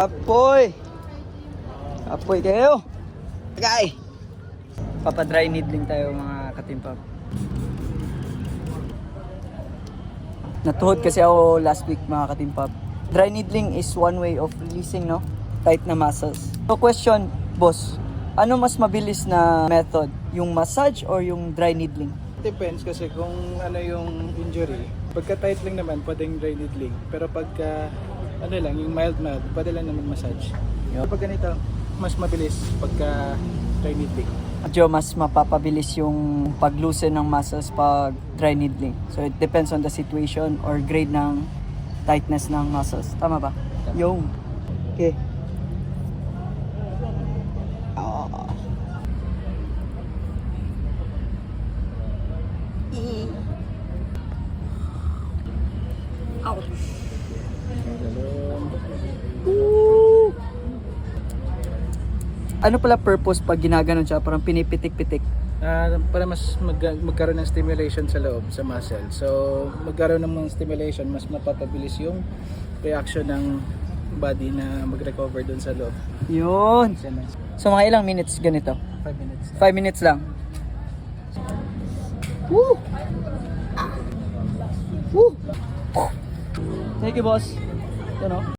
Apoy! Apoy kayo! Tagay! Papadry needling tayo mga katimpap. Natuhod kasi ako last week mga katimpap. Dry needling is one way of releasing tight na muscles. So question, boss, ano mas mabilis na method? Yung massage or yung dry needling? Depends kasi kung ano yung injury. Pagka tight lang naman, pwedeng dry needling. Pero pagka yung mild, pwede lang naman massage. Pag ganito, mas mabilis pagka dry needling. Medyo mas mapapabilis yung pag-loosen ng muscles pag dry needling. So it depends on the situation or grade ng tightness ng muscles. Tama ba? Yung. Okay. Ano pala purpose pag ginaganon siya? Parang pinipitik-pitik. Para mas magkaroon ng stimulation sa loob, sa muscle. So, magkaroon ng stimulation, mas mapapabilis yung reaction ng body na mag-recover dun sa loob. Yun. So mga ilang minutes ganito? 5 minutes. 5 minutes lang. Woo! Woo! Thank you, boss.